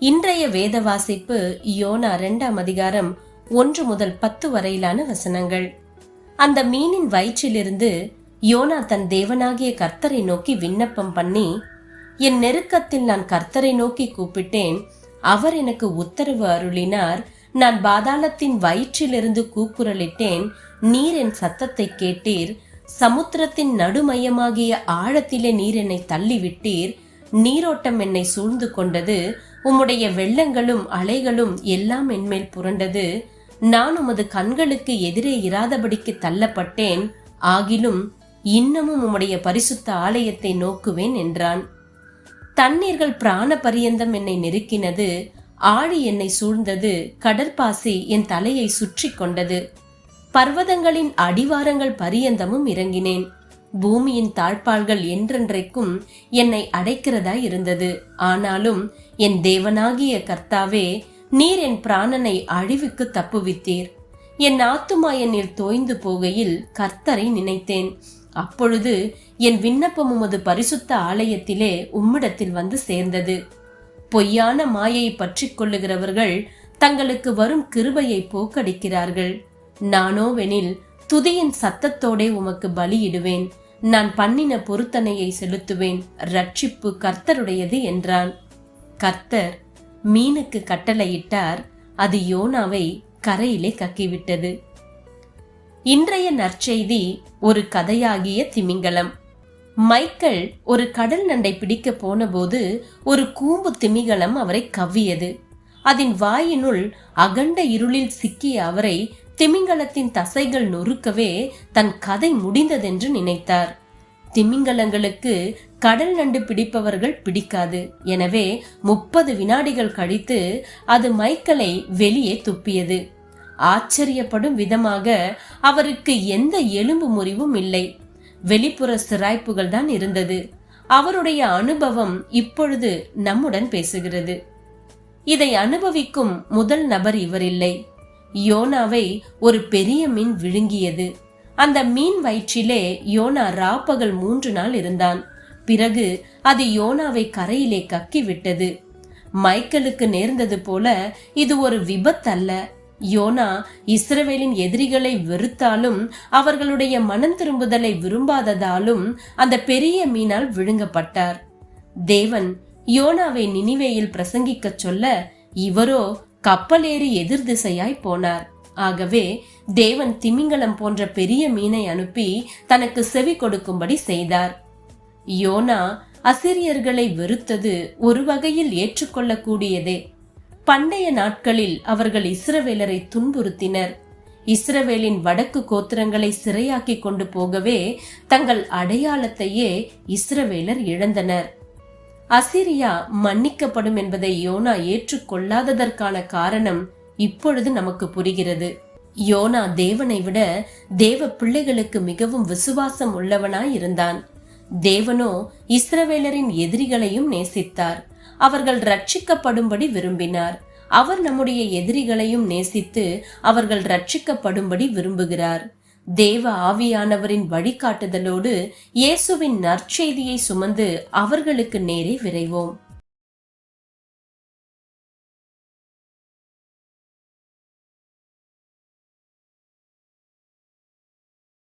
இன்றைய வேத வாசிப்பு யோனா 2ஆம் அதிகாரம் 1 முதல் 10 வரையிலான வசனங்கள். அந்த மீனின் வயிற்றிலிருந்து யோனா தன் தேவனாகிய கர்த்தரை நோக்கி விண்ணப்பம் பண்ணி, என் நெருக்கத்தில் நான் கர்த்தரை நோக்கி கூப்பிட்டேன், அவர் எனக்கு உத்தரவு அருளினார். நான் பாதாளத்தின் வயிற்றிலிருந்து கூக்குரலிட்டேன், நீர் என் சத்தத்தை கேட்டீர். சமுத்திரத்தின் நடுமையமாகிய ஆழத்திலே நீர் என்னை தள்ளிவிட்டீர். நீரோட்டம் என்னை சூழ்ந்து கொண்டது, உம்முடைய வெள்ளங்களும் அலைகளும் எல்லாம் என்மேல் புரண்டது. நான் உமது கண்களுக்கு எதிரே இராதபடிக்கு தள்ளப்பட்டேன், ஆகிலும் இன்னமும் உம்முடைய பரிசுத்த ஆலயத்தை நோக்குவேன் என்றான். தண்ணீர்கள் பிராண பரியந்தம் என்னை நெருக்கினது, ஆழி என்னை சூழ்ந்தது, கடற்பாசி என் தலையை சுற்றி கொண்டது. பர்வதங்களின் அடிவாரங்கள் பரியந்தமும் இறங்கினேன். பூமியின் தாழ்பாள்கள் என்றென்றைக்கும் என்னை அடைக்கிறதா இருந்தது. ஆனாலும் என் தேவனாகிய கர்த்தாவே, நீர் என் பிராணனை அழிவுக்கு தப்புவித்தீர். என் ஆத்துமா என்னில் தோய்ந்து போகையில் கர்த்தரை நினைத்தேன். அப்பொழுது என் விண்ணப்பம் உமது பரிசுத்த ஆலயத்திலே உம்மிடத்தில் வந்து சேர்ந்தது. பொய்யான மாயை பற்றி கொள்ளுகிறவர்கள் தங்களுக்கு வரும் கிருபையை போக்கடிக்கிறார்கள். நானோவெனில் துதியின் சத்தத்தோடே உமக்கு பலியிடுவேன். நான் பண்ணின பொருத்தனையை செலுத்துவேன். ரட்சிப்பு கர்த்தருடையது என்றான். கர்த்தர் மீனுக்கு கட்டளையிட்டார். அது யோனாவை கரையிலே கக்கிவிட்டது. இன்றைய நற்செய்தி ஒரு கதையாகிய திமிங்கலம். மைக்கேல் ஒரு கடல் நண்டை பிடிக்க போன போது ஒரு கூம்பு திமிங்கலம் அவரை கவ்வியது. அதன் வாயினுள் அகண்ட இருளில் சிக்கிய அவரை திமிங்கலத்தின் தசைகள் நொறுக்கவே தன் கதை முடிந்ததென்று நினைத்தார். திமிங்கலங்களுக்கு கடல் நண்டு பிடிப்பவர்கள் பிடிக்காது. எனவே 30 வினாடிகள் கழித்து அது மைக்கேலை வெளியே துப்பியது. ஆச்சரியப்படும் விதமாக அவருக்கு எந்த எலும்பு முறிவும் இல்லை. வெளிப்புற சிராய்ப்புகள் தான் இருந்தது. அவருடைய அனுபவம் இப்பொழுது நம்முடன் பேசுகிறது. இதை அனுபவிக்கும் முதல் நபர் இவர் இல்லை. யோனாவை ஒரு பெரிய மீன் விழுங்கியது. அந்த மீன் வயிற்றிலே யோனா ராப்பகல் 3 நாள் இருந்தான். பிறகு அது யோனாவை கரையிலே கக்கி விட்டது. மைக்கேலுக்கு நேர்ந்தது போல இது ஒரு விபத்தல்ல. யோனா இஸ்ரவேலின் எதிரிகளை வெறுத்தாலும் அவர்களுடைய மனம் திரும்புதலை விரும்பாததாலும் அந்த பெரிய மீனால் விழுங்கப்பட்டார். தேவன் யோனாவை நினிவேயில் பிரசங்கிக்க சொல்ல இவரோ கப்பலேறி எதிர் திசையாய் போனார். ஆகவே தேவன் திமிங்கலம் போன்ற பெரிய மீனை அனுப்பி தனக்கு செவி கொடுக்கும்படி செய்தார். யோனா அசிரியர்களை வெறுத்தது ஒரு வகையில் ஏற்றுக்கொள்ளக்கூடியதே. பண்டைய நாட்களில் அவர்கள் இஸ்ரவேலரை துன்புறுத்தினர். இஸ்ரவேலின் வடக்கு கோத்திரங்களை சிறையாக்கி கொண்டு போகவே தங்கள் அடையாளத்தையே இஸ்ரவேலர் இழந்தனர். அசிரியா மன்னிக்கப்படும் என்பதை யோனா ஏற்றுக்கொள்ளாததற்கான காரணம் இப்பொழுது நமக்கு புரிகிறது. யோனா தேவனை விட தேவ பிள்ளைகளுக்கு மிகவும் விசுவாசம் உள்ளவனாய் இருந்தான். தேவனோ இஸ்ரவேலரின் எதிரிகளையும் நேசித்தார். அவர்கள் ரட்சிக்கப்படும்படி விரும்பினார். அவர் நம்முடைய எதிரிகளையும் நேசித்து அவர்கள் ரட்சிக்கப்படும்படி விரும்புகிறார். தேவ ஆவியானவரின் வழிகாட்டுதலோடு இயேசுவின் நற்செய்தியை சுமந்து அவர்களுக்கு நேரே விரைவோம்.